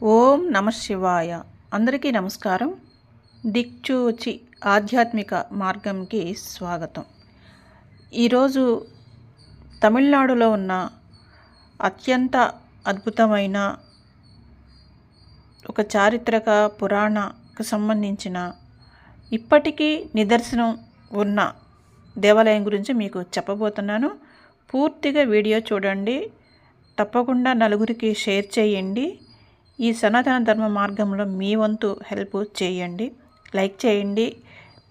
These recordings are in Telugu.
ఓం నమ శివాయ. అందరికీ నమస్కారం. దిక్చూచి ఆధ్యాత్మిక మార్గంకి స్వాగతం. ఈరోజు తమిళనాడులో ఉన్న అత్యంత అద్భుతమైన ఒక చారిత్రక పురాణకు సంబంధించిన ఇప్పటికీ నిదర్శనం ఉన్న దేవాలయం గురించి మీకు చెప్పబోతున్నాను. పూర్తిగా వీడియో చూడండి. తప్పకుండా నలుగురికి షేర్ చేయండి. ఈ సనాతన ధర్మ మార్గంలో మీ వంతు హెల్ప్ చేయండి. లైక్ చేయండి.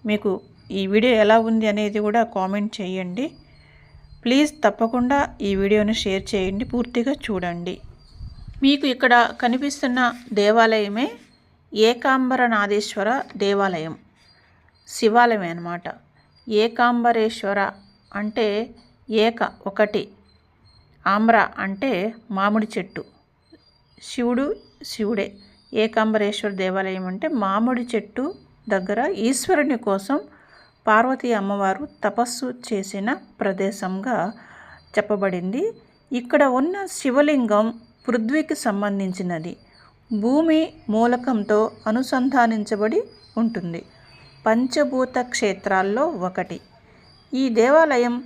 మీకు ఈ వీడియో ఎలా ఉంది అనేది కూడా కామెంట్ చేయండి. ప్లీజ్ తప్పకుండా ఈ వీడియోని షేర్ చేయండి. పూర్తిగా చూడండి. మీకు ఇక్కడ కనిపిస్తున్న దేవాలయమే ఏకాంబరనాథేశ్వర దేవాలయం, శివాలయం అన్నమాట. ఏకాంబరేశ్వర అంటే ఏక ఒకటి, ఆమ్ర అంటే మామిడి చెట్టు, శివుడే. ఏకాంబరేశ్వర దేవాలయం అంటే మామిడి చెట్టు దగ్గర ఈశ్వరుని కోసం పార్వతీ అమ్మవారు తపస్సు చేసిన ప్రదేశంగా చెప్పబడింది. ఇక్కడ ఉన్న శివలింగం పృథ్వీకి సంబంధించినది. భూమి మూలకంతో అనుసంధానించబడి ఉంటుంది. పంచభూత క్షేత్రాల్లో ఒకటి. ఈ దేవాలయం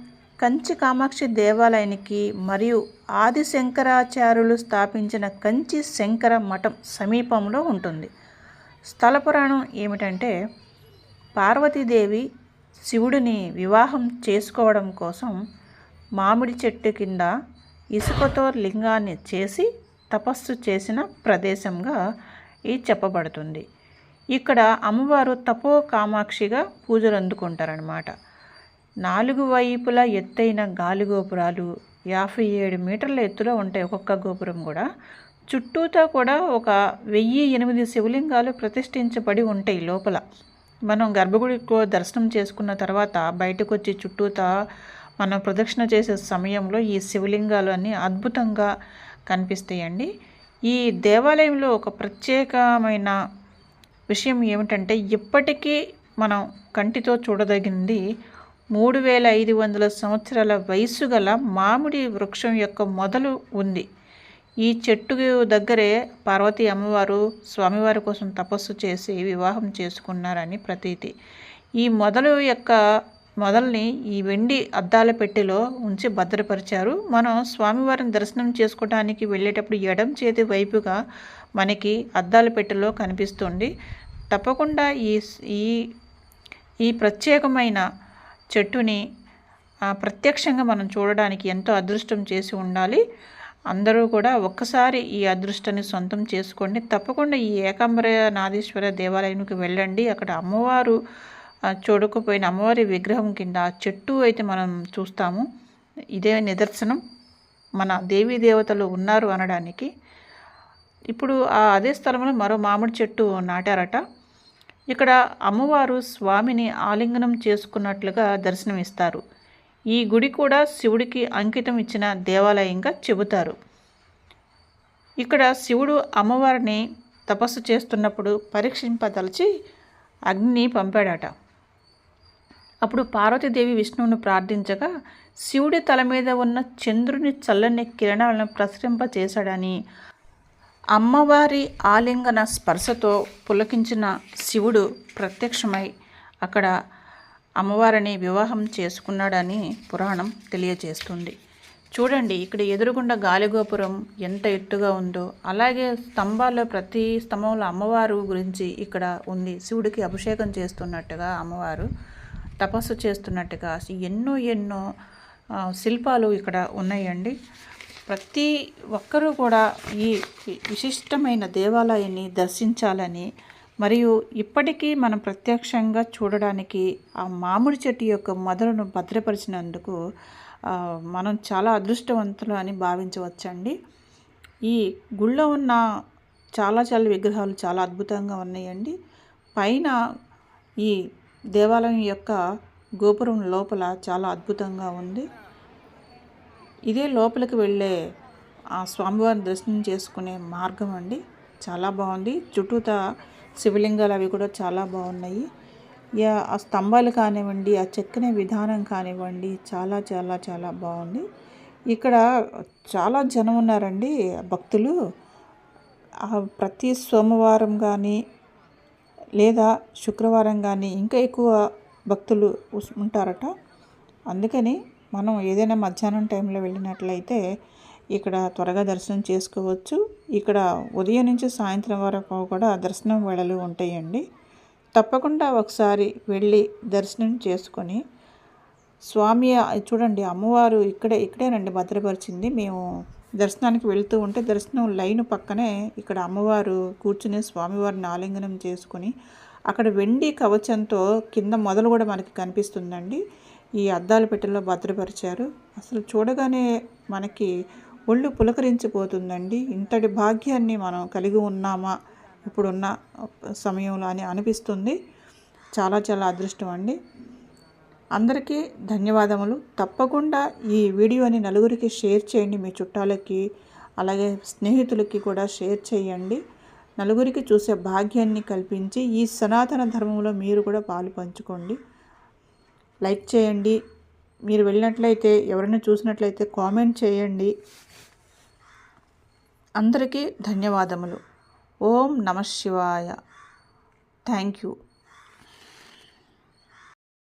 కంచి కామాక్షి దేవాలయానికి మరియు ఆది శంకరాచార్యులు స్థాపించిన కంచి శంకర మఠం సమీపంలో ఉంటుంది. స్థల పురాణం ఏమిటంటే, పార్వతీదేవి శివుడిని వివాహం చేసుకోవడం కోసం మామిడి చెట్టు కింద ఇసుకతో లింగాన్ని చేసి తపస్సు చేసిన ప్రదేశంగా ఇది చెప్పబడుతుంది. ఇక్కడ అమ్మవారు తపో కామాక్షిగా పూజలు అందుకుంటారనమాట. 4 వైపుల ఎత్తైన గాలి గోపురాలు 57 మీటర్ల ఎత్తులో ఉంటాయి ఒక్కొక్క గోపురం కూడా. చుట్టూతా కూడా ఒక 1008 శివలింగాలు ప్రతిష్ఠించబడి ఉంటాయి లోపల. మనం గర్భగుడిలో దర్శనం చేసుకున్న తర్వాత బయటకు వచ్చి చుట్టూతా మనం ప్రదక్షిణ చేసే సమయంలో ఈ శివలింగాలు అన్నీ అద్భుతంగా కనిపిస్తాయండి. ఈ దేవాలయంలో ఒక ప్రత్యేకమైన విషయం ఏమిటంటే, ఇప్పటికీ మనం కంటితో చూడదగింది 3500 సంవత్సరాల వయసు గల మామిడి వృక్షం యొక్క మొదలు ఉంది. ఈ చెట్టు దగ్గరే పార్వతీ అమ్మవారు స్వామివారి కోసం తపస్సు చేసి వివాహం చేసుకున్నారని ప్రతీతి. ఈ మొదల్ని ఈ వెండి అద్దాల పెట్టెలో ఉంచి భద్రపరిచారు. మనం స్వామివారిని దర్శనం చేసుకోవడానికి వెళ్ళేటప్పుడు ఎడం చేతి వైపుగా మనకి అద్దాల పెట్టెలో కనిపిస్తుంది. తప్పకుండా ఈ ప్రత్యేకమైన చెట్టుని ప్రత్యక్షంగా మనం చూడడానికి ఎంతో అదృష్టం చేసి ఉండాలి. అందరూ కూడా ఒక్కసారి ఈ అదృష్టాన్ని సొంతం చేసుకోండి. తప్పకుండా ఈ ఏకాంబరనాథేశ్వర దేవాలయానికి వెళ్ళండి. అక్కడ అమ్మవారు చూడకపోయిన అమ్మవారి విగ్రహం కింద చెట్టు అయితే మనం చూస్తాము. ఇదే నిదర్శనం మన దేవీ దేవతలు ఉన్నారు అనడానికి. ఇప్పుడు అదే స్థలంలో మరో మామిడి చెట్టు నాటారట. ఇక్కడ అమ్మవారు స్వామిని ఆలింగనం చేసుకున్నట్లుగా దర్శనమిస్తారు. ఈ గుడి కూడా శివుడికి అంకితం ఇచ్చిన దేవాలయంగా చెబుతారు. ఇక్కడ శివుడు అమ్మవారిని తపస్సు చేస్తున్నప్పుడు పరీక్షింపదలిచి అగ్నిని పంపాడట. అప్పుడు పార్వతీదేవి విష్ణువును ప్రార్థించగా శివుడి తల మీద ఉన్న చంద్రుని చల్లని కిరణాలను ప్రసరింపచేశాడని, అమ్మవారి ఆలింగన స్పర్శతో పులకించిన శివుడు ప్రత్యక్షమై అక్కడ అమ్మవారిని వివాహం చేసుకున్నాడని పురాణం తెలియజేస్తుంది. చూడండి, ఇక్కడ ఎదురుగుండా గాలిగోపురం ఎంత ఎత్తుగా ఉందో, అలాగే స్తంభాల్లో ప్రతి స్తంభంలో అమ్మవారు గురించి ఇక్కడ ఉంది. శివుడికి అభిషేకం చేస్తున్నట్టుగా, అమ్మవారు తపస్సు చేస్తున్నట్టుగా ఎన్నో శిల్పాలు ఇక్కడ ఉన్నాయండి. ప్రతి ఒక్కరూ కూడా ఈ విశిష్టమైన దేవాలయాన్ని దర్శించాలని, మరియు ఇప్పటికీ మనం ప్రత్యక్షంగా చూడడానికి ఆ మామిడి చెట్టు యొక్క మొదలను భద్రపరిచినందుకు మనం చాలా అదృష్టవంతులు అని భావించవచ్చండి. ఈ గుళ్ళో ఉన్న చాలా విగ్రహాలు చాలా అద్భుతంగా ఉన్నాయండి. పైన ఈ దేవాలయం యొక్క గోపురం లోపల చాలా అద్భుతంగా ఉంది. ఇదే లోపలికి వెళ్ళే ఆ స్వామివారిని దర్శనం చేసుకునే మార్గం అండి. చాలా బాగుంది. చుట్టూతా శివలింగాలు అవి కూడా చాలా బాగున్నాయి. ఆ స్తంభాలు కానివ్వండి, ఆ చెక్కనే విధానం కానివ్వండి, చాలా బాగుంది. ఇక్కడ చాలా జనం ఉన్నారండి, భక్తులు. ప్రతి సోమవారం కానీ లేదా శుక్రవారం కానీ ఇంకా ఎక్కువ భక్తులు ఉంటారట. అందుకని మనం ఏదైనా మధ్యాహ్నం టైంలో వెళ్ళినట్లయితే ఇక్కడ త్వరగా దర్శనం చేసుకోవచ్చు. ఇక్కడ ఉదయం నుంచి సాయంత్రం వరకు కూడా దర్శనం వేళలు ఉంటాయండి. తప్పకుండా ఒకసారి వెళ్ళి దర్శనం చేసుకొని స్వామి చూడండి, అమ్మవారు ఇక్కడేనండి భద్రపరిచింది. మేము దర్శనానికి వెళ్తూ ఉంటే దర్శనం లైన్ పక్కనే ఇక్కడ అమ్మవారు కూర్చుని స్వామివారిని ఆలింగనం చేసుకుని అక్కడ వెండి కవచంతో కింద మొదలు కూడా మనకి కనిపిస్తుందండి. ఈ అద్దాల పెట్టెలో భద్రపరిచారు. అసలు చూడగానే మనకి ఒళ్ళు పులకరించిపోతుందండి. ఇంతటి భాగ్యాన్ని మనం కలిగి ఉన్నామా ఇప్పుడున్న సమయంలో అని అనిపిస్తుంది. చాలా చాలా అదృష్టం అండి. అందరికీ ధన్యవాదములు. తప్పకుండా ఈ వీడియోని నలుగురికి షేర్ చేయండి, మీ చుట్టాలకి అలాగే స్నేహితులకి కూడా షేర్ చేయండి. నలుగురికి చూసే భాగ్యాన్ని కల్పించి ఈ సనాతన ధర్మంలో మీరు కూడా పాలు పంచుకోండి. లైక్ చేయండి. మీరు వెళ్ళినట్లయితే ఎవరైనా చూసినట్లయితే కామెంట్ చేయండి. అందరికీ ధన్యవాదములు. ఓం నమః శివాయ. Thank you.